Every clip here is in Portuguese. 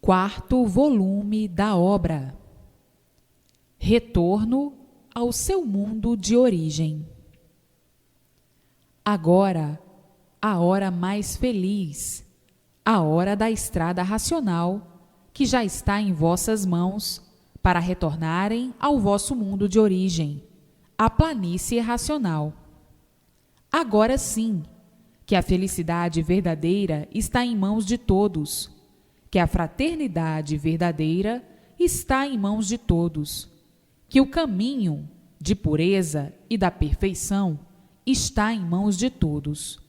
Quarto volume da obra. Retorno ao seu mundo de origem. Agora, a hora mais feliz, a hora da estrada racional, que já está em vossas mãos, para retornarem ao vosso mundo de origem, a planície racional. Agora sim, que a felicidade verdadeira está em mãos de todos, que a fraternidade verdadeira está em mãos de todos, que o caminho de pureza e da perfeição está em mãos de todos,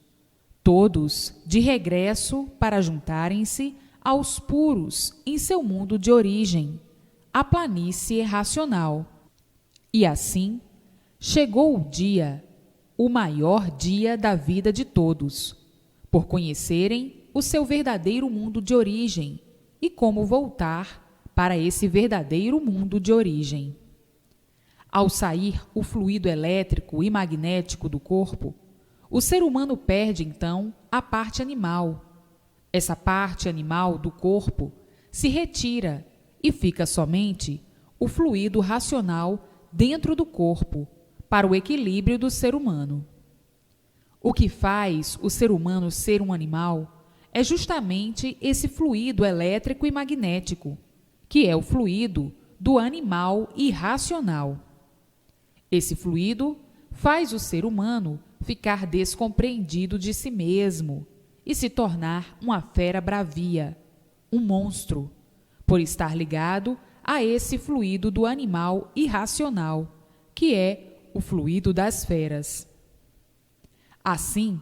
todos de regresso para juntarem-se aos puros em seu mundo de origem, a planície racional. E assim, chegou o dia, o maior dia da vida de todos, por conhecerem o seu verdadeiro mundo de origem e como voltar para esse verdadeiro mundo de origem. Ao sair o fluido elétrico e magnético do corpo, o ser humano perde então a parte animal. Essa parte animal do corpo se retira e fica somente o fluido racional dentro do corpo para o equilíbrio do ser humano. O que faz o ser humano ser um animal é justamente esse fluido elétrico e magnético, que é o fluido do animal irracional. Esse fluido faz o ser humano ficar descompreendido de si mesmo e se tornar uma fera bravia, um monstro, por estar ligado a esse fluido do animal irracional, que é o fluido das feras. Assim,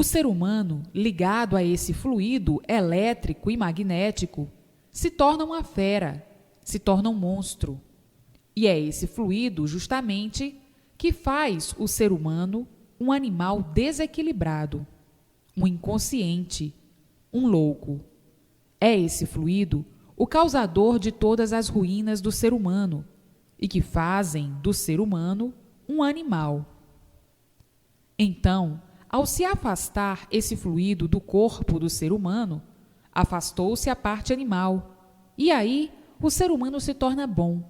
o ser humano, ligado a esse fluido elétrico e magnético, se torna uma fera, se torna um monstro. E é esse fluido, justamente, que faz o ser humano um animal desequilibrado, um inconsciente, um louco. É esse fluido o causador de todas as ruínas do ser humano e que fazem do ser humano um animal. Então, ao se afastar esse fluido do corpo do ser humano, afastou-se a parte animal. E aí, o ser humano se torna bom,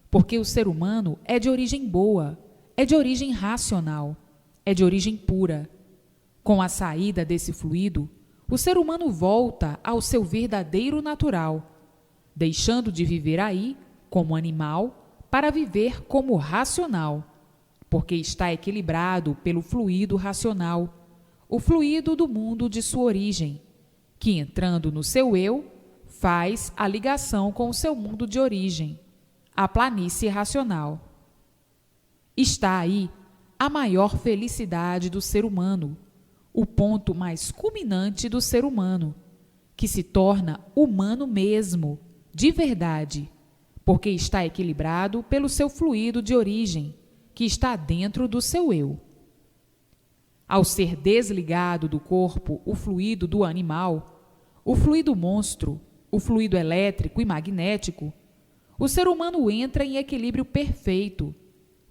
porque o ser humano é de origem boa, é de origem racional, é de origem pura. Com a saída desse fluido, o ser humano volta ao seu verdadeiro natural, deixando de viver aí como animal para viver como racional, porque está equilibrado pelo fluido racional, o fluido do mundo de sua origem, que entrando no seu eu, faz a ligação com o seu mundo de origem, a planície racional. Está aí a maior felicidade do ser humano, o ponto mais culminante do ser humano, que se torna humano mesmo, de verdade, porque está equilibrado pelo seu fluido de origem, que está dentro do seu eu. Ao ser desligado do corpo o fluido do animal, o fluido monstro, o fluido elétrico e magnético, o ser humano entra em equilíbrio perfeito,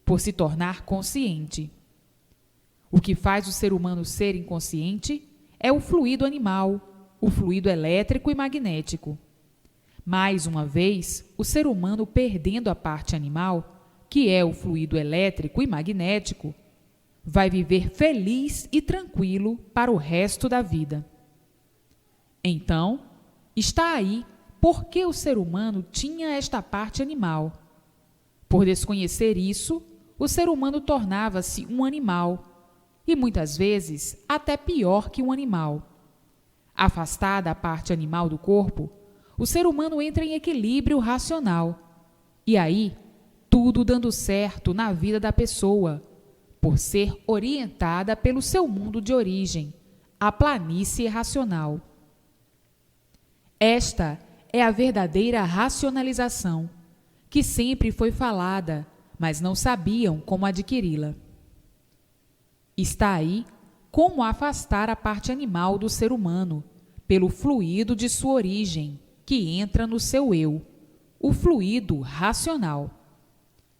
por se tornar consciente. O que faz o ser humano ser inconsciente é o fluido animal, o fluido elétrico e magnético. Mais uma vez, o ser humano perdendo a parte animal, que é o fluido elétrico e magnético, vai viver feliz e tranquilo para o resto da vida. Então, está aí por que o ser humano tinha esta parte animal. Por desconhecer isso, o ser humano tornava-se um animal, e muitas vezes até pior que um animal. Afastada a parte animal do corpo, o ser humano entra em equilíbrio racional, e aí tudo dando certo na vida da pessoa, por ser orientada pelo seu mundo de origem, a planície racional. Esta é a verdadeira racionalização, que sempre foi falada, mas não sabiam como adquiri-la. Está aí como afastar a parte animal do ser humano, pelo fluido de sua origem, que entra no seu eu, o fluido racional.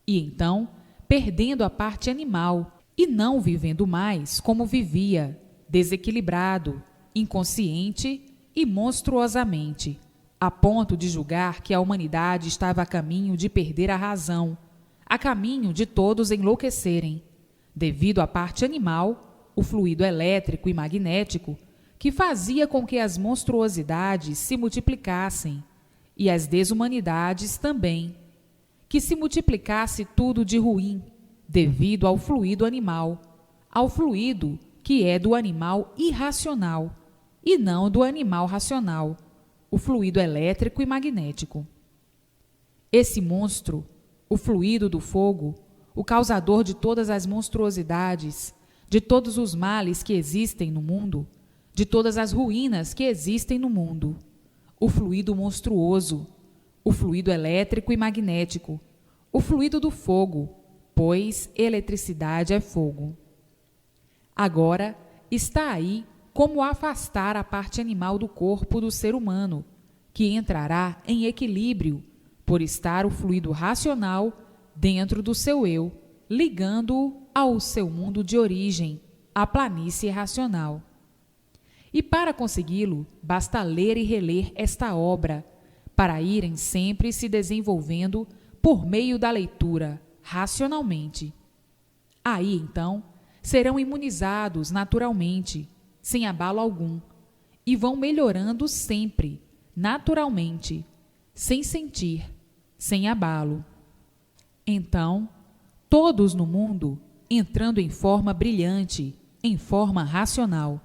E então, perdendo a parte animal e não vivendo mais como vivia, desequilibrado, inconsciente e monstruosamente, a ponto de julgar que a humanidade estava a caminho de perder a razão, a caminho de todos enlouquecerem, devido à parte animal, o fluido elétrico e magnético, que fazia com que as monstruosidades se multiplicassem, e as desumanidades também, que se multiplicasse tudo de ruim, devido ao fluido animal, ao fluido que é do animal irracional, e não do animal racional, o fluido elétrico e magnético. Esse monstro, o fluido do fogo, o causador de todas as monstruosidades, de todos os males que existem no mundo, de todas as ruínas que existem no mundo, o fluido monstruoso, o fluido elétrico e magnético, o fluido do fogo, pois eletricidade é fogo. Agora está aí como afastar a parte animal do corpo do ser humano, que entrará em equilíbrio por estar o fluido racional dentro do seu eu, ligando-o ao seu mundo de origem, a planície racional. E para consegui-lo, basta ler e reler esta obra, para irem sempre se desenvolvendo por meio da leitura, racionalmente. Aí, então, serão imunizados naturalmente, sem abalo algum, e vão melhorando sempre, naturalmente, sem sentir, sem abalo. Então, todos no mundo, entrando em forma brilhante, em forma racional,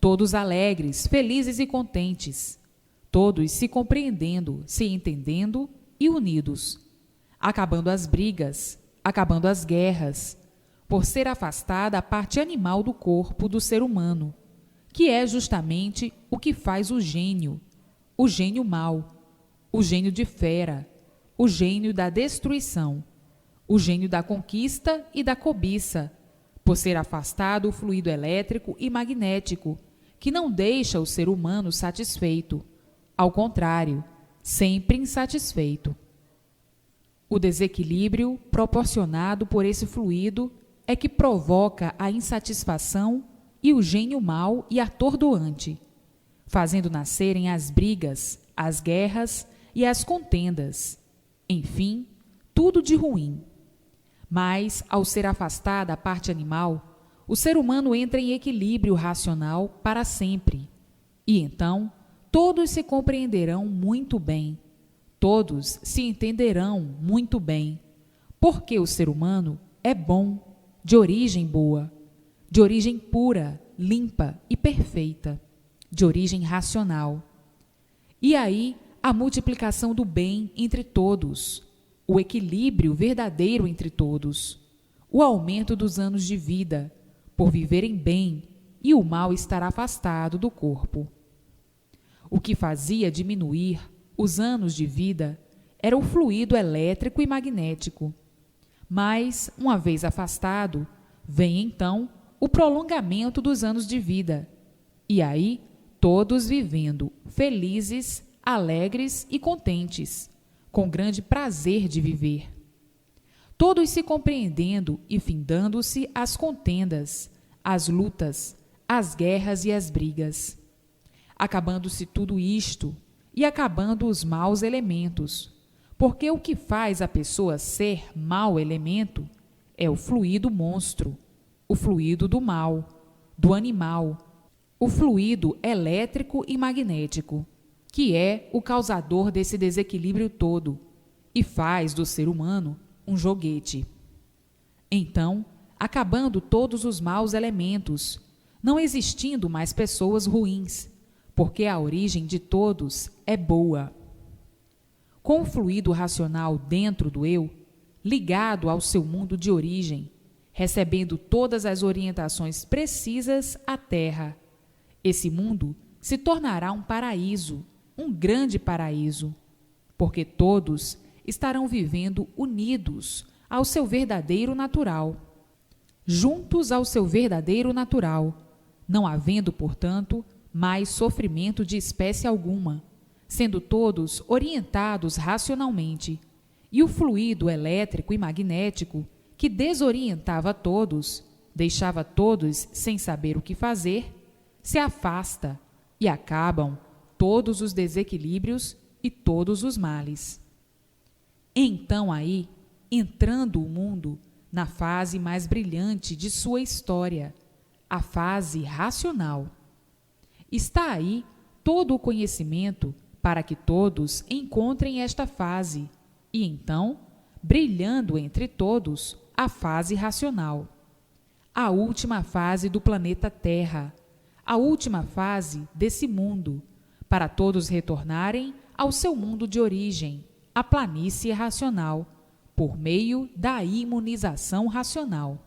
todos alegres, felizes e contentes, todos se compreendendo, se entendendo e unidos, acabando as brigas, acabando as guerras, por ser afastada a parte animal do corpo do ser humano, que é justamente o que faz o gênio mau, o gênio de fera, o gênio da destruição, o gênio da conquista e da cobiça, por ser afastado o fluido elétrico e magnético, que não deixa o ser humano satisfeito, ao contrário, sempre insatisfeito. O desequilíbrio proporcionado por esse fluido é que provoca a insatisfação e o gênio mau e atordoante, fazendo nascerem as brigas, as guerras e as contendas, enfim, tudo de ruim. Mas, ao ser afastada a parte animal, o ser humano entra em equilíbrio racional para sempre, e então todos se compreenderão muito bem, todos se entenderão muito bem, porque o ser humano é bom, de origem boa, de origem pura, limpa e perfeita, de origem racional. E aí a multiplicação do bem entre todos, o equilíbrio verdadeiro entre todos, o aumento dos anos de vida, por viverem bem, e o mal estar afastado do corpo. O que fazia diminuir os anos de vida era o fluido elétrico e magnético. Mas, uma vez afastado, vem então o prolongamento dos anos de vida, e aí todos vivendo felizes, alegres e contentes, com grande prazer de viver. Todos se compreendendo e findando-se as contendas, as lutas, as guerras e as brigas. Acabando-se tudo isto, e acabando os maus elementos, porque o que faz a pessoa ser mau elemento é o fluido monstro, o fluido do mal, do animal, o fluido elétrico e magnético, que é o causador desse desequilíbrio todo, e faz do ser humano um joguete. Então, acabando todos os maus elementos, não existindo mais pessoas ruins, porque a origem de todos é boa. Com o fluido racional dentro do eu, ligado ao seu mundo de origem, recebendo todas as orientações precisas à Terra, esse mundo se tornará um paraíso, um grande paraíso, porque todos estarão vivendo unidos ao seu verdadeiro natural, juntos ao seu verdadeiro natural, não havendo, portanto, mais sofrimento de espécie alguma, sendo todos orientados racionalmente, e o fluido elétrico e magnético, que desorientava todos, deixava todos sem saber o que fazer, se afasta e acabam todos os desequilíbrios e todos os males. Então aí, entrando o mundo na fase mais brilhante de sua história, a fase racional. Está aí todo o conhecimento para que todos encontrem esta fase e então, brilhando entre todos, a fase racional. A última fase do planeta Terra, a última fase desse mundo, para todos retornarem ao seu mundo de origem, a planície racional, por meio da imunização racional.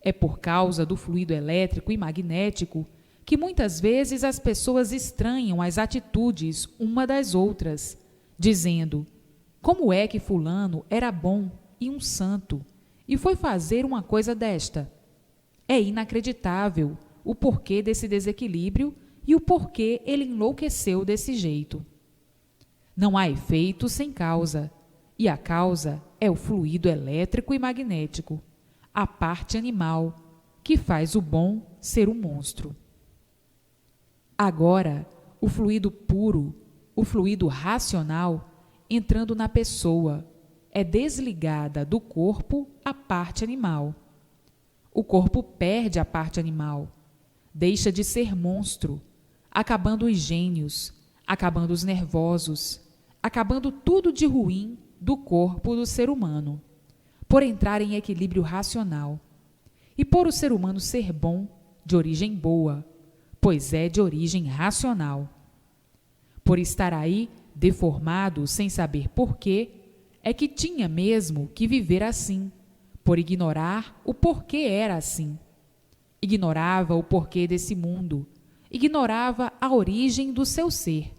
É por causa do fluido elétrico e magnético que muitas vezes as pessoas estranham as atitudes uma das outras, dizendo: como é que fulano era bom e um santo e foi fazer uma coisa desta? É inacreditável o porquê desse desequilíbrio e o porquê ele enlouqueceu desse jeito. Não há efeito sem causa, e a causa é o fluido elétrico e magnético, a parte animal, que faz o bom ser um monstro. Agora, o fluido puro, o fluido racional, entrando na pessoa, é desligada do corpo a parte animal. O corpo perde a parte animal, deixa de ser monstro, acabando os gênios, acabando os nervosos, acabando tudo de ruim do corpo do ser humano, por entrar em equilíbrio racional, e por o ser humano ser bom, de origem boa, pois é de origem racional. Por estar aí deformado sem saber porquê, é que tinha mesmo que viver assim, por ignorar o porquê era assim. Ignorava o porquê desse mundo, ignorava a origem do seu ser.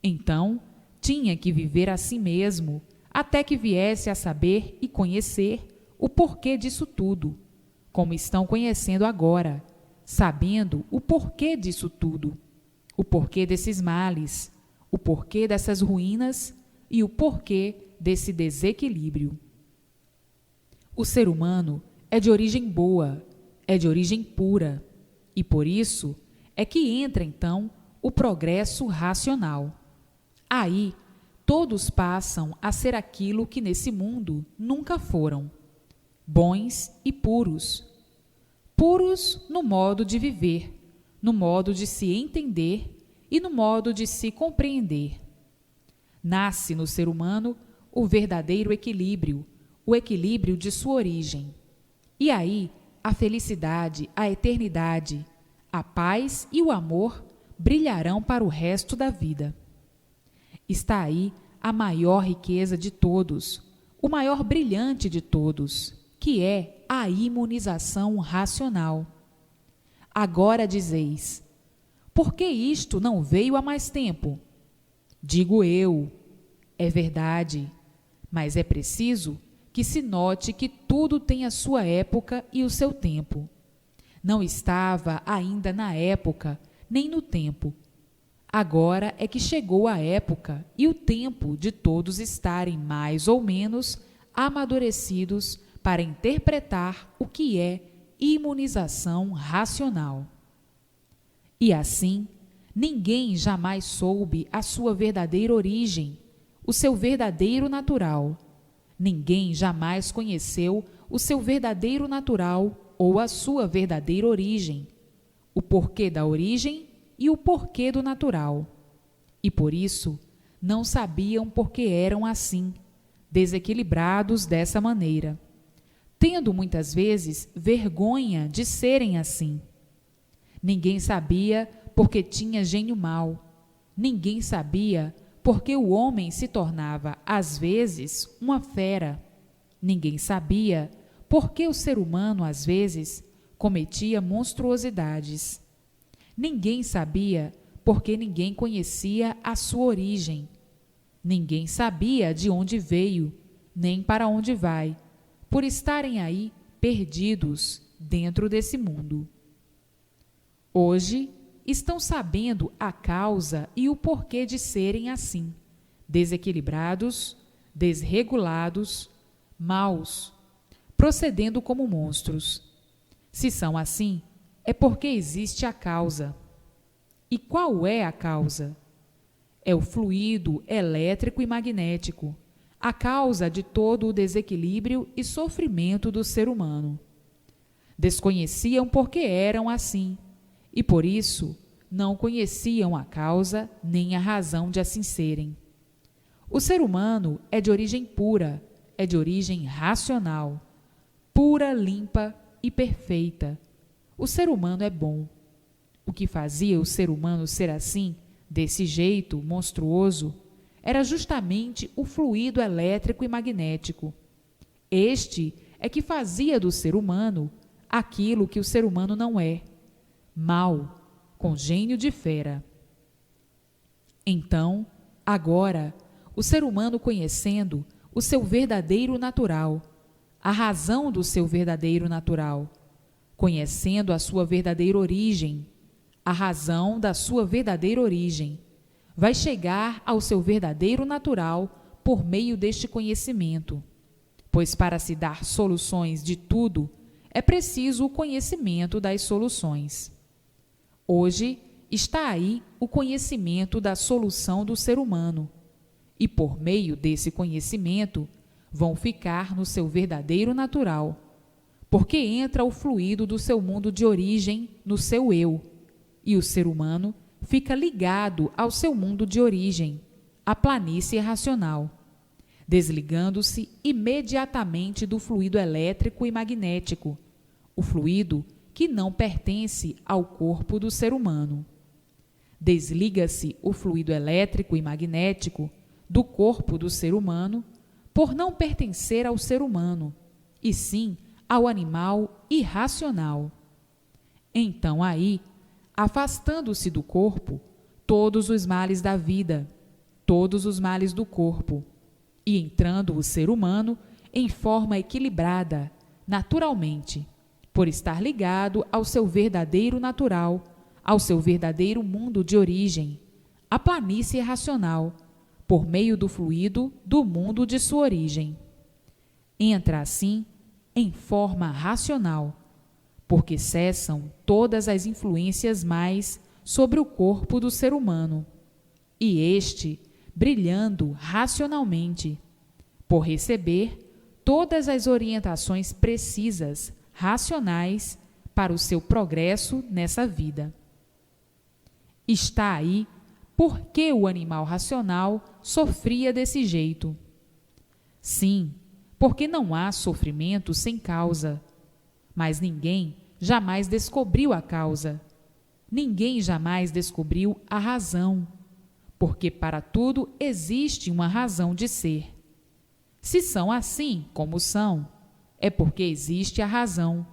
Então, tinha que viver assim mesmo, até que viesse a saber e conhecer o porquê disso tudo, como estão conhecendo agora, sabendo o porquê disso tudo, o porquê desses males, o porquê dessas ruínas e o porquê desse desequilíbrio. O ser humano é de origem boa, é de origem pura, e por isso é que entra então o progresso racional. Aí, todos passam a ser aquilo que nesse mundo nunca foram, bons e puros. Puros no modo de viver, no modo de se entender e no modo de se compreender. Nasce no ser humano o verdadeiro equilíbrio, o equilíbrio de sua origem. E aí, a felicidade, a eternidade, a paz e o amor brilharão para o resto da vida. Está aí a maior riqueza de todos, o maior brilhante de todos, que é a imunização racional. Agora dizeis: por que isto não veio há mais tempo? Digo eu, é verdade, mas é preciso que se note que tudo tem a sua época e o seu tempo. Não estava ainda na época, nem no tempo. Agora é que chegou a época e o tempo de todos estarem mais ou menos amadurecidos para interpretar o que é imunização racional. E assim, ninguém jamais soube a sua verdadeira origem, o seu verdadeiro natural. Ninguém jamais conheceu o seu verdadeiro natural ou a sua verdadeira origem, o porquê da origem e o porquê do natural. E por isso, não sabiam por que eram assim, desequilibrados dessa maneira, tendo muitas vezes vergonha de serem assim. Ninguém sabia porque tinha gênio mau. Ninguém sabia porque o homem se tornava, às vezes, uma fera. Ninguém sabia porque o ser humano, às vezes, cometia monstruosidades. Ninguém sabia porque ninguém conhecia a sua origem. Ninguém sabia de onde veio, nem para onde vai, por estarem aí perdidos dentro desse mundo. Hoje, estão sabendo a causa e o porquê de serem assim, desequilibrados, desregulados, maus, procedendo como monstros. Se são assim, é porque existe a causa. E qual é a causa? É o fluido elétrico e magnético, a causa de todo o desequilíbrio e sofrimento do ser humano. Desconheciam porque eram assim, e por isso não conheciam a causa nem a razão de assim serem. O ser humano é de origem pura, é de origem racional, pura, limpa e perfeita. O ser humano é bom. O que fazia o ser humano ser assim, desse jeito monstruoso, era justamente o fluido elétrico e magnético. Este é que fazia do ser humano aquilo que o ser humano não é: mau, com gênio de fera. Então, agora, o ser humano, conhecendo o seu verdadeiro natural, a razão do seu verdadeiro natural, conhecendo a sua verdadeira origem, a razão da sua verdadeira origem, vai chegar ao seu verdadeiro natural por meio deste conhecimento, pois para se dar soluções de tudo é preciso o conhecimento das soluções. Hoje está aí o conhecimento da solução do ser humano, e por meio desse conhecimento vão ficar no seu verdadeiro natural, porque entra o fluido do seu mundo de origem no seu eu, e o ser humano fica ligado ao seu mundo de origem, a planície racional, desligando-se imediatamente do fluido elétrico e magnético, o fluido que não pertence ao corpo do ser humano. Desliga-se o fluido elétrico e magnético do corpo do ser humano por não pertencer ao ser humano, e sim ao animal irracional. Então aí, afastando-se do corpo, todos os males da vida, todos os males do corpo, e entrando o ser humano em forma equilibrada, naturalmente, por estar ligado ao seu verdadeiro natural, ao seu verdadeiro mundo de origem, a planície racional, por meio do fluido do mundo de sua origem. Entra assim em forma racional, porque cessam todas as influências mais sobre o corpo do ser humano, e este, brilhando racionalmente, por receber todas as orientações precisas, racionais, para o seu progresso nessa vida. Está aí por que o animal racional sofria desse jeito. Sim, porque não há sofrimento sem causa. Mas ninguém jamais descobriu a causa. Ninguém jamais descobriu a razão, porque para tudo existe uma razão de ser. Se são assim como são, é porque existe a razão,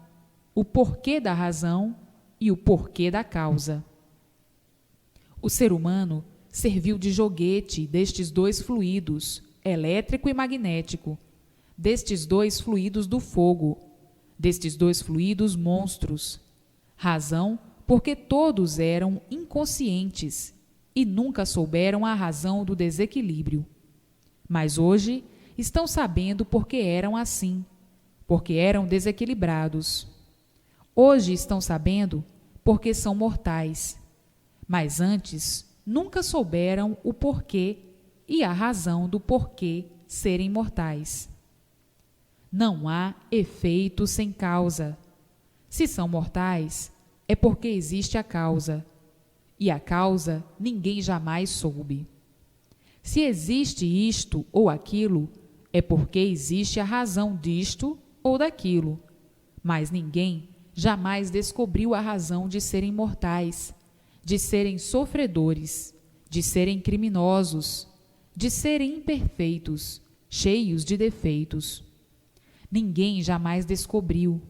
o porquê da razão e o porquê da causa. O ser humano serviu de joguete destes dois fluidos, elétrico e magnético, destes dois fluidos do fogo, destes dois fluidos monstros. Razão, porque todos eram inconscientes e nunca souberam a razão do desequilíbrio. Mas hoje estão sabendo porque eram assim, porque eram desequilibrados. Hoje estão sabendo porque são mortais. Mas antes nunca souberam o porquê e a razão do porquê serem mortais. Não há efeito sem causa. Se são mortais, é porque existe a causa, e a causa ninguém jamais soube. Se existe isto ou aquilo, é porque existe a razão disto ou daquilo, mas ninguém jamais descobriu a razão de serem mortais, de serem sofredores, de serem criminosos, de serem imperfeitos, cheios de defeitos. Ninguém jamais descobriu,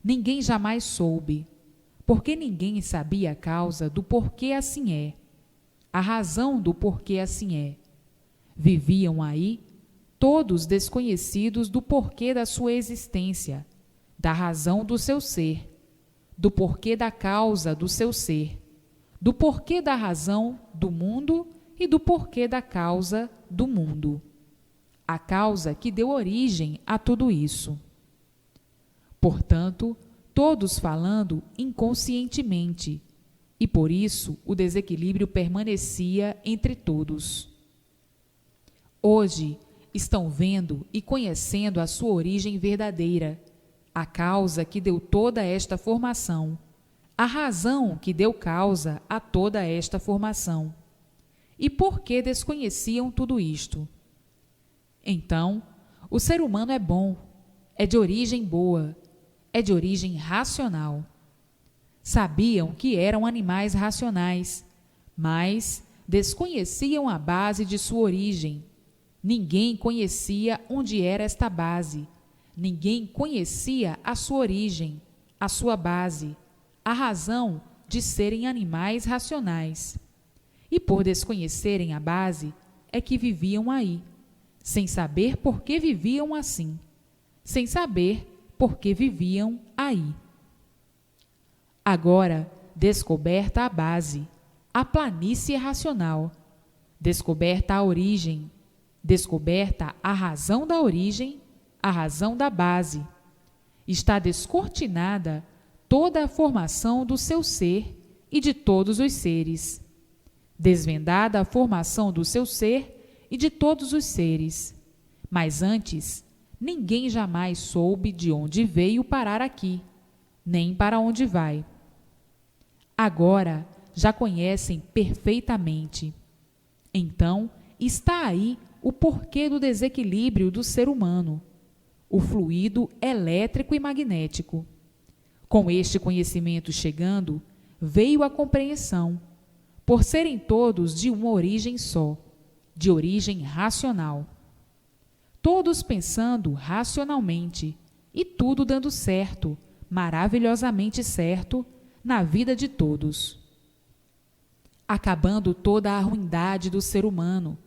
ninguém jamais soube, porque ninguém sabia a causa do porquê assim é, a razão do porquê assim é. Viviam aí todos desconhecidos do porquê da sua existência, da razão do seu ser, do porquê da causa do seu ser, do porquê da razão do mundo e do porquê da causa do mundo. A causa que deu origem a tudo isso. Portanto, todos falando inconscientemente, e por isso o desequilíbrio permanecia entre todos. Hoje estão vendo e conhecendo a sua origem verdadeira, a causa que deu toda esta formação, a razão que deu causa a toda esta formação. E por que desconheciam tudo isto? Então, o ser humano é bom, é de origem boa, é de origem racional. Sabiam que eram animais racionais, mas desconheciam a base de sua origem. Ninguém conhecia onde era esta base. Ninguém conhecia a sua origem, a sua base, a razão de serem animais racionais. E por desconhecerem a base, é que viviam aí, sem saber por que viviam assim, sem saber por que viviam aí. Agora, descoberta a base, a planície racional, descoberta a origem, descoberta a razão da origem, a razão da base, está descortinada toda a formação do seu ser e de todos os seres. Desvendada a formação do seu ser e de todos os seres. Mas antes, ninguém jamais soube de onde veio parar aqui, nem para onde vai. Agora já conhecem perfeitamente. Então, está aí o porquê do desequilíbrio do ser humano, o fluido elétrico e magnético. Com este conhecimento chegando, veio a compreensão, por serem todos de uma origem só, de origem racional. Todos pensando racionalmente, e tudo dando certo, maravilhosamente certo, na vida de todos. Acabando toda a ruindade do ser humano,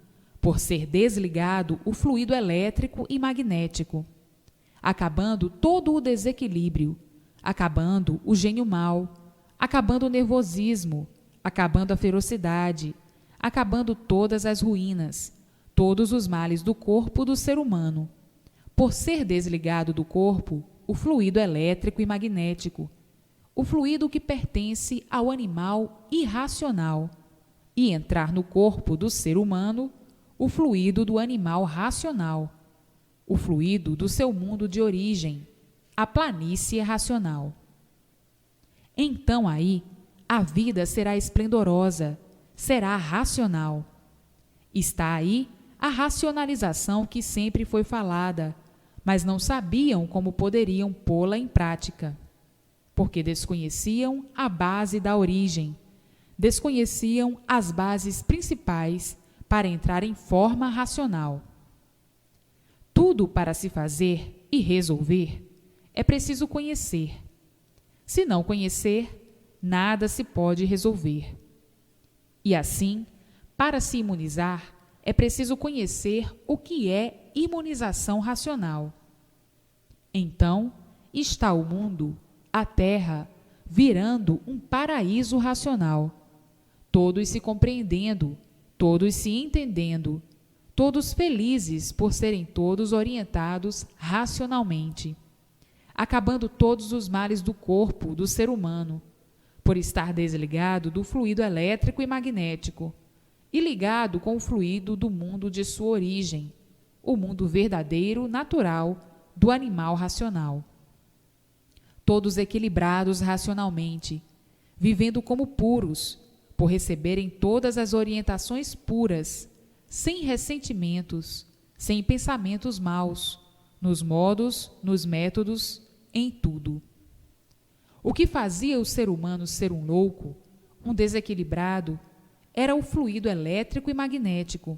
por ser desligado o fluido elétrico e magnético. Acabando todo o desequilíbrio, acabando o gênio mau, acabando o nervosismo, acabando a ferocidade, acabando todas as ruínas, todos os males do corpo do ser humano. Por ser desligado do corpo o fluido elétrico e magnético, o fluido que pertence ao animal irracional, e entrar no corpo do ser humano o fluido do animal racional, o fluido do seu mundo de origem, a planície racional. Então aí a vida será esplendorosa, será racional. Está aí a racionalização que sempre foi falada, mas não sabiam como poderiam pô-la em prática, porque desconheciam a base da origem, desconheciam as bases principais para entrar em forma racional. Tudo para se fazer e resolver é preciso conhecer. Se não conhecer, nada se pode resolver. E assim, para se imunizar, é preciso conhecer o que é imunização racional. Então, está o mundo, a Terra, virando um paraíso racional. Todos se compreendendo, todos se entendendo, todos felizes por serem todos orientados racionalmente, acabando todos os males do corpo do ser humano, por estar desligado do fluido elétrico e magnético, e ligado com o fluido do mundo de sua origem, o mundo verdadeiro, natural, do animal racional. Todos equilibrados racionalmente, vivendo como puros, por receberem todas as orientações puras, sem ressentimentos, sem pensamentos maus, nos modos, nos métodos, em tudo. O que fazia o ser humano ser um louco, um desequilibrado, era o fluido elétrico e magnético.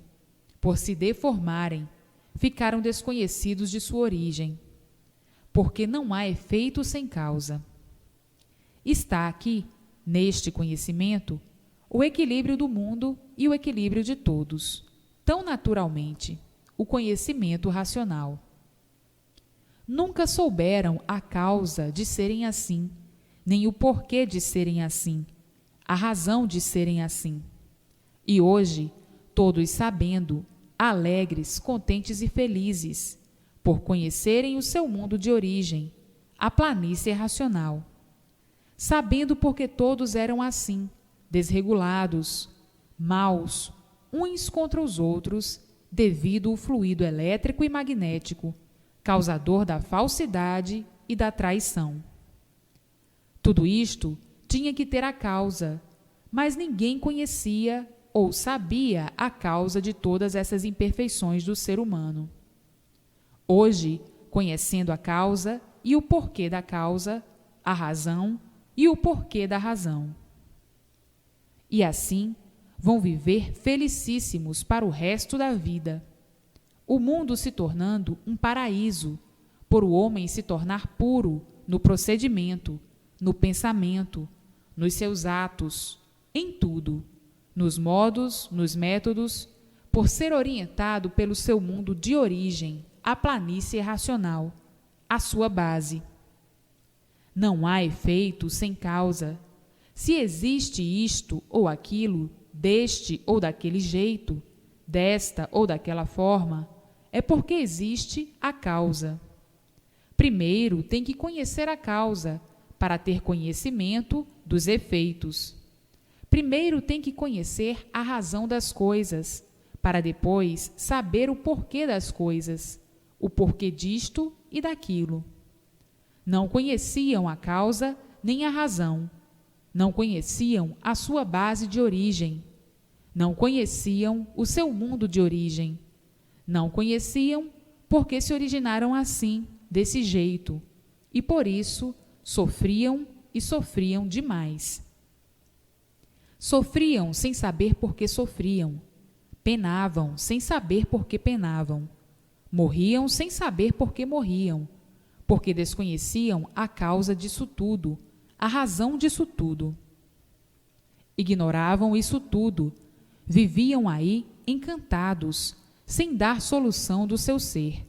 Por se deformarem, ficaram desconhecidos de sua origem, porque não há efeito sem causa. Está aqui, neste conhecimento, o equilíbrio do mundo e o equilíbrio de todos, tão naturalmente, o conhecimento racional. Nunca souberam a causa de serem assim, nem o porquê de serem assim, a razão de serem assim. E hoje, todos sabendo, alegres, contentes e felizes, por conhecerem o seu mundo de origem, a planície racional. Sabendo porque todos eram assim, desregulados, maus, uns contra os outros, devido ao fluido elétrico e magnético, causador da falsidade e da traição. Tudo isto tinha que ter a causa, mas ninguém conhecia ou sabia a causa de todas essas imperfeições do ser humano. Hoje, conhecendo a causa e o porquê da causa, a razão e o porquê da razão. E assim, vão viver felicíssimos para o resto da vida, o mundo se tornando um paraíso, por o homem se tornar puro no procedimento, no pensamento, nos seus atos, em tudo, nos modos, nos métodos, por ser orientado pelo seu mundo de origem, a planície racional, a sua base. Não há efeito sem causa. Se existe isto ou aquilo, deste ou daquele jeito, desta ou daquela forma, é porque existe a causa. Primeiro tem que conhecer a causa, para ter conhecimento dos efeitos. Primeiro tem que conhecer a razão das coisas, para depois saber o porquê das coisas, o porquê disto e daquilo. Não conheciam a causa nem a razão. Não conheciam a sua base de origem. Não conheciam o seu mundo de origem. Não conheciam porque se originaram assim, desse jeito, e por isso sofriam e sofriam demais. Sofriam sem saber por que sofriam. Penavam sem saber por que penavam. Morriam sem saber por que morriam, porque desconheciam a causa disso tudo, a razão disso tudo. Ignoravam isso tudo, viviam aí encantados, sem dar solução do seu ser,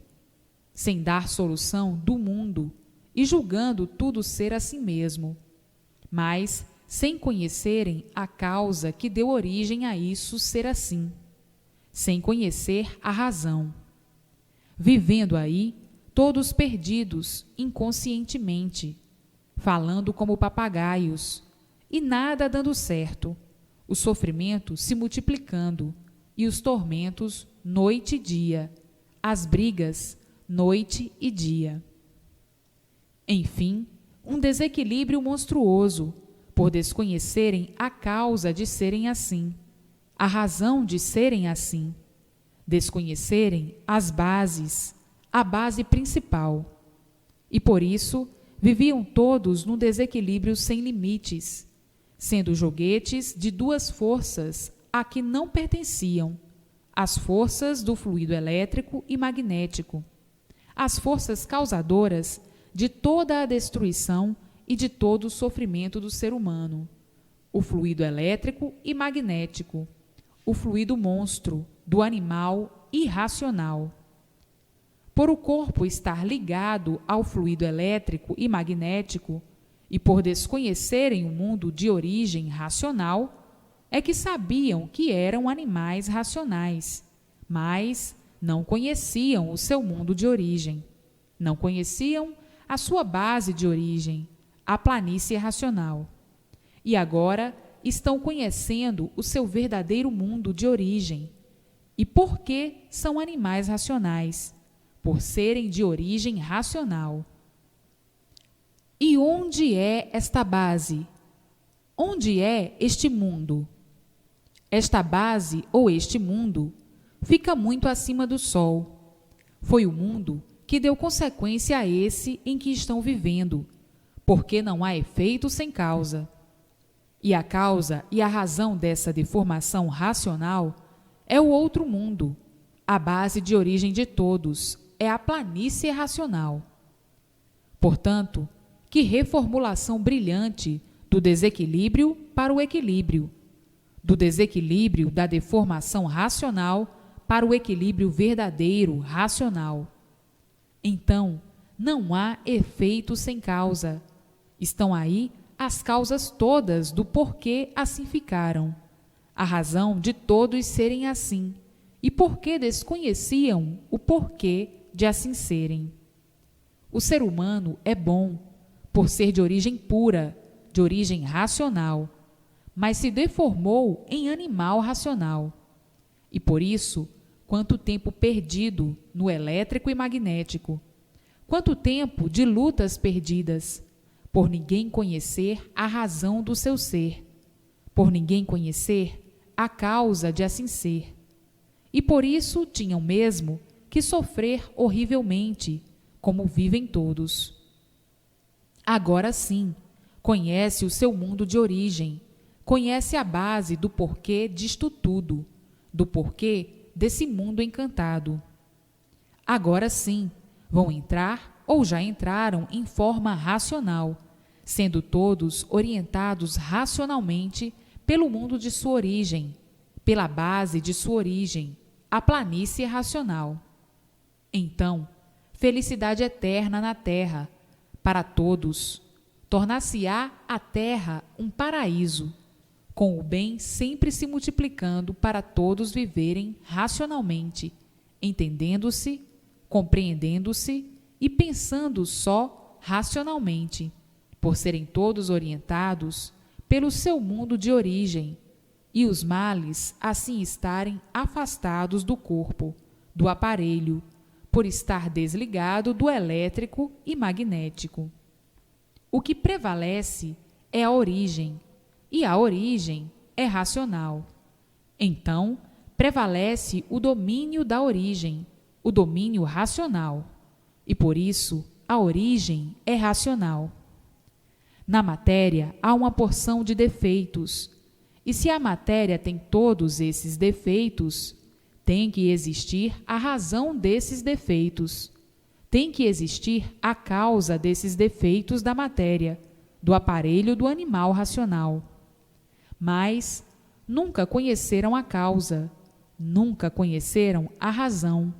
sem dar solução do mundo e julgando tudo ser assim mesmo, mas sem conhecerem a causa que deu origem a isso ser assim, sem conhecer a razão. Vivendo aí, todos perdidos inconscientemente, falando como papagaios, e nada dando certo, o sofrimento se multiplicando, e os tormentos noite e dia, as brigas noite e dia. Enfim, um desequilíbrio monstruoso, por desconhecerem a causa de serem assim, a razão de serem assim, desconhecerem as bases, a base principal. E por isso, viviam todos num desequilíbrio sem limites, sendo joguetes de duas forças a que não pertenciam, as forças do fluido elétrico e magnético, as forças causadoras de toda a destruição e de todo o sofrimento do ser humano, o fluido elétrico e magnético, o fluido monstro do animal irracional. Por o corpo estar ligado ao fluido elétrico e magnético, e por desconhecerem o mundo de origem racional, é que sabiam que eram animais racionais, mas não conheciam o seu mundo de origem, não conheciam a sua base de origem, a planície racional. E agora estão conhecendo o seu verdadeiro mundo de origem. E por que são animais racionais? Por serem de origem racional. E onde é esta base? Onde é este mundo? Esta base ou este mundo fica muito acima do Sol. Foi o mundo que deu consequência a esse em que estão vivendo, porque não há efeito sem causa. E a causa e a razão dessa deformação racional é o outro mundo, a base de origem de todos, é a planície racional. Portanto, que reformulação brilhante do desequilíbrio para o equilíbrio, do desequilíbrio da deformação racional para o equilíbrio verdadeiro racional. Então, não há efeito sem causa. Estão aí as causas todas do porquê assim ficaram, a razão de todos serem assim, e porque desconheciam o porquê de assim serem. O ser humano é bom, por ser de origem pura, de origem racional, mas se deformou em animal racional. E por isso, quanto tempo perdido no elétrico e magnético, quanto tempo de lutas perdidas, por ninguém conhecer a razão do seu ser, por ninguém conhecer a causa de assim ser. E por isso tinham mesmo que sofrer horrivelmente, como vivem todos. Agora sim, conhece o seu mundo de origem, conhece a base do porquê disto tudo, do porquê desse mundo encantado. Agora sim, vão entrar ou já entraram em forma racional, sendo todos orientados racionalmente pelo mundo de sua origem, pela base de sua origem, a planície racional. Então, felicidade eterna na terra, para todos, tornar-se-á a terra um paraíso, com o bem sempre se multiplicando para todos viverem racionalmente, entendendo-se, compreendendo-se e pensando só racionalmente, por serem todos orientados pelo seu mundo de origem, e os males assim estarem afastados do corpo, do aparelho, por estar desligado do elétrico e magnético. O que prevalece é a origem, e a origem é racional. Então, prevalece o domínio da origem, o domínio racional, e por isso a origem é racional. Na matéria há uma porção de defeitos, e se a matéria tem todos esses defeitos, tem que existir a razão desses defeitos, tem que existir a causa desses defeitos da matéria, do aparelho do animal racional. Mas nunca conheceram a causa, nunca conheceram a razão,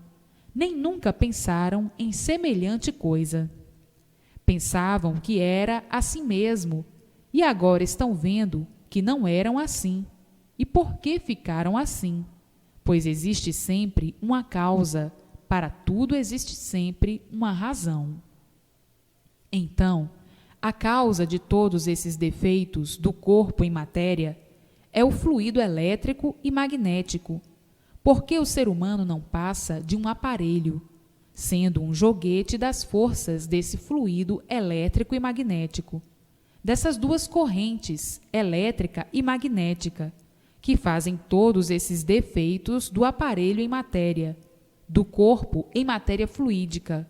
nem nunca pensaram em semelhante coisa. Pensavam que era assim mesmo, e agora estão vendo que não eram assim. E por que ficaram assim? Pois existe sempre uma causa, para tudo existe sempre uma razão. Então, a causa de todos esses defeitos do corpo em matéria é o fluido elétrico e magnético, porque o ser humano não passa de um aparelho, sendo um joguete das forças desse fluido elétrico e magnético, dessas duas correntes, elétrica e magnética, que fazem todos esses defeitos do aparelho em matéria, do corpo em matéria fluídica.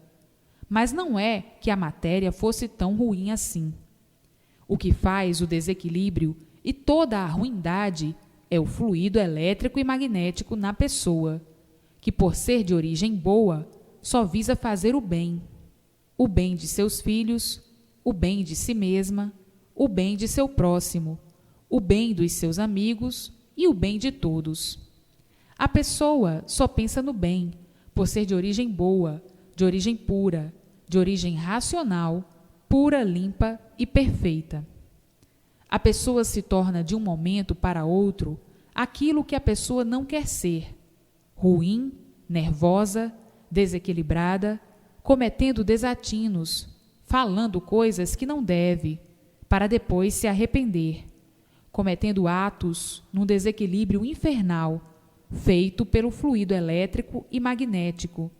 Mas não é que a matéria fosse tão ruim assim. O que faz o desequilíbrio e toda a ruindade é o fluido elétrico e magnético na pessoa, que por ser de origem boa, só visa fazer o bem de seus filhos, o bem de si mesma, o bem de seu próximo, o bem dos seus amigos e o bem de todos. A pessoa só pensa no bem, por ser de origem boa, de origem pura, de origem racional, pura, limpa e perfeita. A pessoa se torna de um momento para outro aquilo que a pessoa não quer ser: ruim, nervosa, desequilibrada, cometendo desatinos, falando coisas que não deve, para depois se arrepender, cometendo atos num desequilíbrio infernal, feito pelo fluido elétrico e magnético,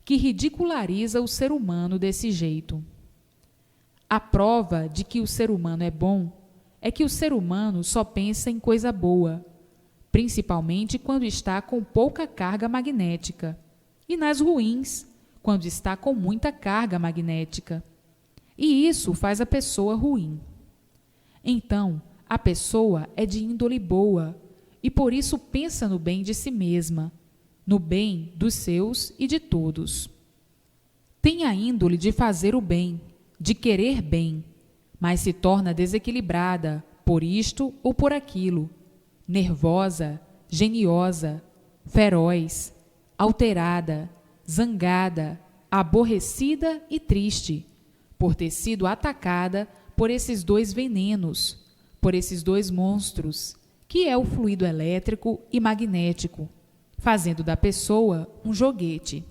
que ridiculariza o ser humano desse jeito. A prova de que o ser humano é bom é que o ser humano só pensa em coisa boa, principalmente quando está com pouca carga magnética, e nas ruins, quando está com muita carga magnética. E isso faz a pessoa ruim. Então, a pessoa é de índole boa e por isso pensa no bem de si mesma, no bem dos seus e de todos. Tem a índole de fazer o bem, de querer bem, mas se torna desequilibrada por isto ou por aquilo, nervosa, geniosa, feroz, alterada, zangada, aborrecida e triste, por ter sido atacada por esses dois venenos, por esses dois monstros, que é o fluido elétrico e magnético, fazendo da pessoa um joguete.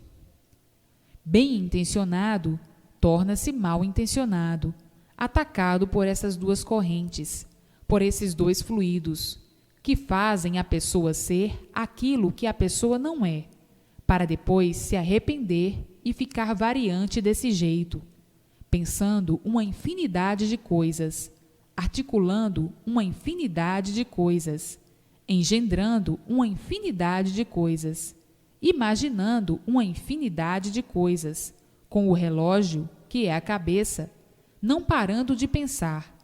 Bem intencionado torna-se mal intencionado, atacado por essas duas correntes, por esses dois fluidos, que fazem a pessoa ser aquilo que a pessoa não é, para depois se arrepender e ficar variante desse jeito, pensando uma infinidade de coisas, articulando uma infinidade de coisas, engendrando uma infinidade de coisas, imaginando uma infinidade de coisas, com o relógio, que é a cabeça, não parando de pensar,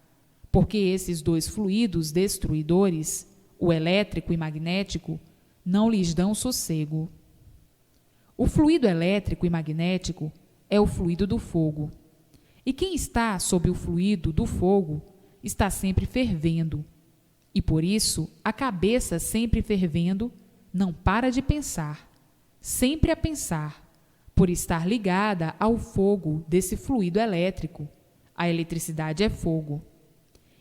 porque esses dois fluidos destruidores, o elétrico e magnético, não lhes dão sossego. O fluido elétrico e magnético é o fluido do fogo. E quem está sob o fluido do fogo está sempre fervendo. E por isso, a cabeça sempre fervendo não para de pensar, sempre a pensar, por estar ligada ao fogo desse fluido elétrico. A eletricidade é fogo.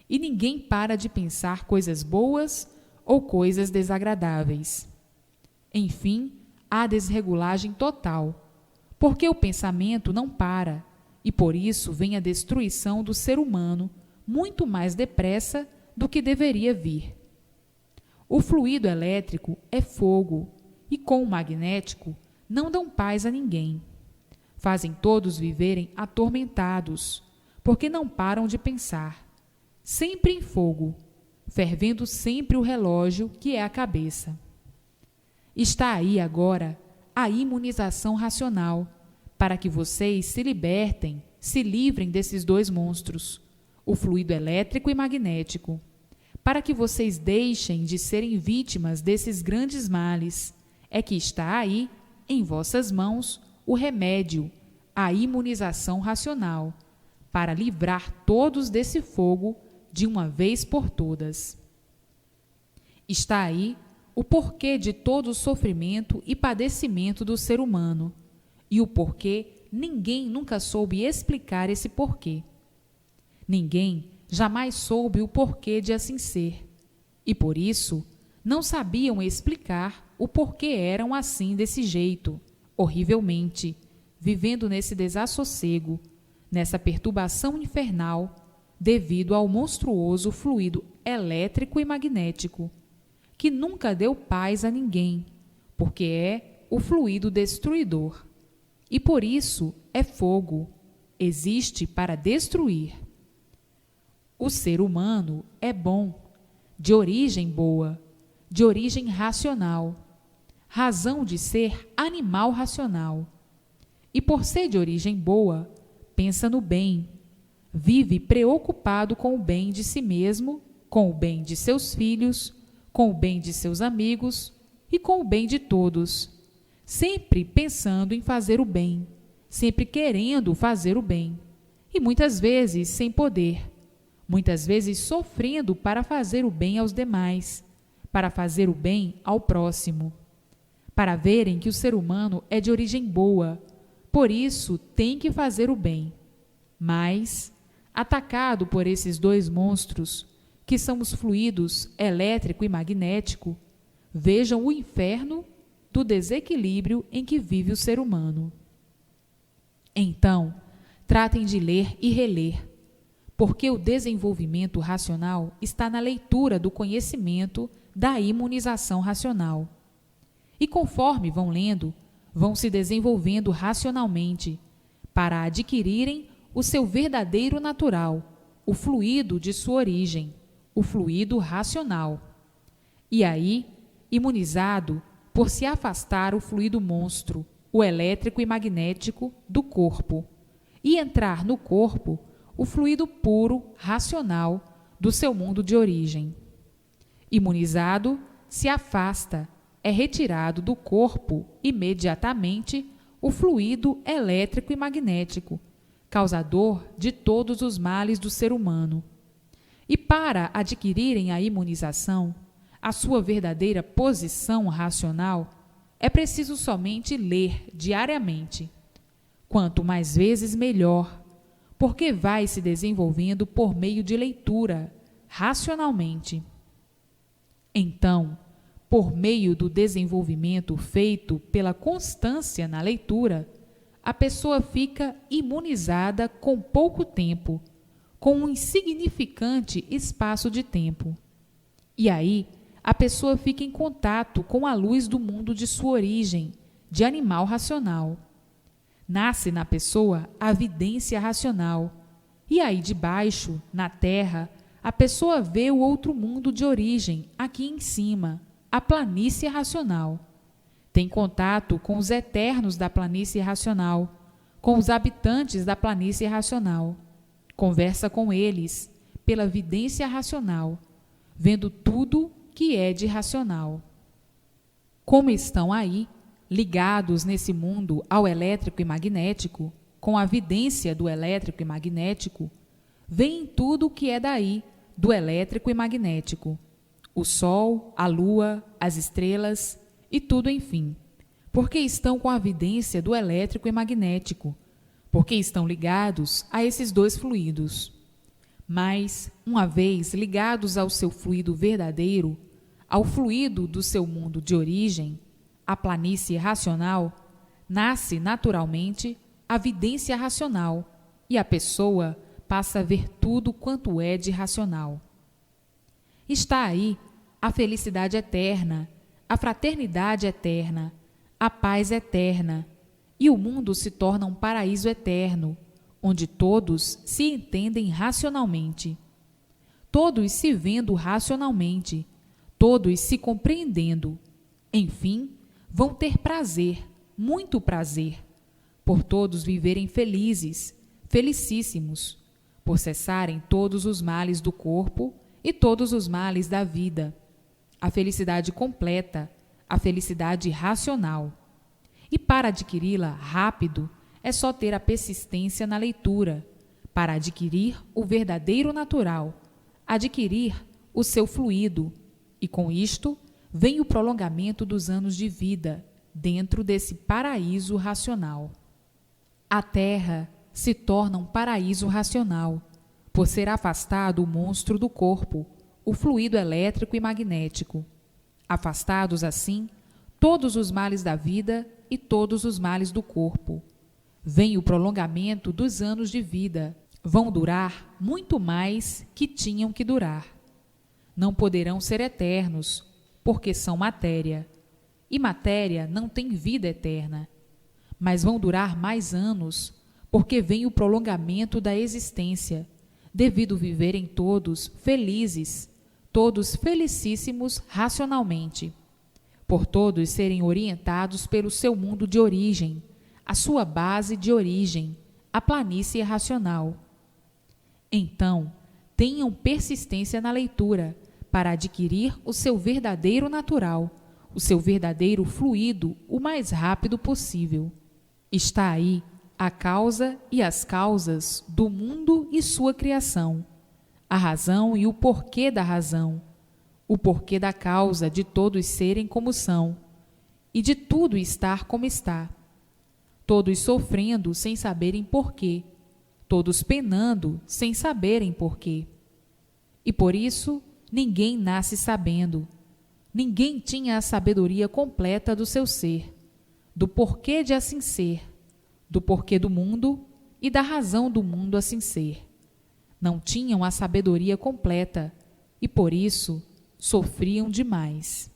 E ninguém para de pensar coisas boas ou coisas desagradáveis. Enfim, há desregulagem total, porque o pensamento não para, e por isso vem a destruição do ser humano muito mais depressa do que deveria vir. O fluido elétrico é fogo, e com o magnético não dão paz a ninguém. Fazem todos viverem atormentados, porque não param de pensar, sempre em fogo, fervendo sempre o relógio que é a cabeça. Está aí agora a imunização racional, para que vocês se libertem, se livrem desses dois monstros, o fluido elétrico e magnético, para que vocês deixem de serem vítimas desses grandes males. É que está aí, em vossas mãos, o remédio, a imunização racional, para livrar todos desse fogo de uma vez por todas. Está aí o porquê de todo o sofrimento e padecimento do ser humano, e o porquê ninguém nunca soube explicar esse porquê. Ninguém jamais soube o porquê de assim ser, e por isso não sabiam explicar o porquê eram assim desse jeito, horrivelmente, vivendo nesse desassossego, nessa perturbação infernal, devido ao monstruoso fluido elétrico e magnético, que nunca deu paz a ninguém, porque é o fluido destruidor. E por isso é fogo, existe para destruir. O ser humano é bom, de origem boa, de origem racional, razão de ser animal racional. E por ser de origem boa, pensa no bem, vive preocupado com o bem de si mesmo, com o bem de seus filhos, com o bem de seus amigos e com o bem de todos, sempre pensando em fazer o bem, sempre querendo fazer o bem, e muitas vezes sem poder, muitas vezes sofrendo para fazer o bem aos demais, para fazer o bem ao próximo. Para verem que o ser humano é de origem boa, por isso tem que fazer o bem. Mas, atacado por esses dois monstros, que são os fluidos elétrico e magnético, vejam o inferno do desequilíbrio em que vive o ser humano. Então, tratem de ler e reler, porque o desenvolvimento racional está na leitura do conhecimento da imunização racional. E conforme vão lendo, vão se desenvolvendo racionalmente, para adquirirem o seu verdadeiro natural, o fluido de sua origem, o fluido racional. E aí, imunizado por se afastar o fluido monstro, o elétrico e magnético, do corpo, e entrar no corpo o fluido puro, racional, do seu mundo de origem. Imunizado, se afasta, é retirado do corpo imediatamente o fluido elétrico e magnético, causador de todos os males do ser humano. E para adquirirem a imunização, a sua verdadeira posição racional, é preciso somente ler diariamente. Quanto mais vezes, melhor, porque vai se desenvolvendo por meio de leitura, racionalmente. Então, por meio do desenvolvimento feito pela constância na leitura, a pessoa fica imunizada com pouco tempo, com um insignificante espaço de tempo. E aí, a pessoa fica em contato com a luz do mundo de sua origem, de animal racional. Nasce na pessoa a vidência racional, e aí de baixo, na terra, a pessoa vê o outro mundo de origem, aqui em cima, a planície racional. Tem contato com os eternos da planície racional, com os habitantes da planície racional. Conversa com eles pela vidência racional, vendo tudo que é de racional. Como estão aí, ligados nesse mundo ao elétrico e magnético, com a vidência do elétrico e magnético, veem tudo o que é daí, do elétrico e magnético, o Sol, a Lua, as estrelas e tudo, enfim, porque estão com a vidência do elétrico e magnético, porque estão ligados a esses dois fluidos. Mas, uma vez ligados ao seu fluido verdadeiro, ao fluido do seu mundo de origem, a planície racional, nasce naturalmente a vidência racional e a pessoa passa a ver tudo quanto é de racional. Está aí a felicidade eterna, a fraternidade eterna, a paz eterna, e o mundo se torna um paraíso eterno, onde todos se entendem racionalmente, todos se vendo racionalmente, todos se compreendendo. Enfim, vão ter prazer, muito prazer, por todos viverem felizes, felicíssimos, por cessarem todos os males do corpo e todos os males da vida. A felicidade completa, a felicidade racional. E para adquiri-la rápido, é só ter a persistência na leitura, para adquirir o verdadeiro natural, adquirir o seu fluido, e com isto vem o prolongamento dos anos de vida dentro desse paraíso racional. A Terra se torna um paraíso racional, por ser afastado o monstro do corpo, o fluido elétrico e magnético. Afastados assim, todos os males da vida e todos os males do corpo. Vem o prolongamento dos anos de vida, vão durar muito mais que tinham que durar. Não poderão ser eternos, porque são matéria, e matéria não tem vida eterna. Mas vão durar mais anos, porque vem o prolongamento da existência, devido viverem todos felizes, todos felicíssimos racionalmente, por todos serem orientados pelo seu mundo de origem, a sua base de origem, a planície racional. Então, tenham persistência na leitura para adquirir o seu verdadeiro natural, o seu verdadeiro fluido o mais rápido possível. Está aí a causa e as causas do mundo e sua criação, a razão e o porquê da razão, o porquê da causa de todos serem como são, e de tudo estar como está. Todos sofrendo sem saberem porquê, todos penando sem saberem porquê. E por isso ninguém nasce sabendo, ninguém tinha a sabedoria completa do seu ser, do porquê de assim ser, do porquê do mundo e da razão do mundo assim ser. Não tinham a sabedoria completa e, por isso, sofriam demais.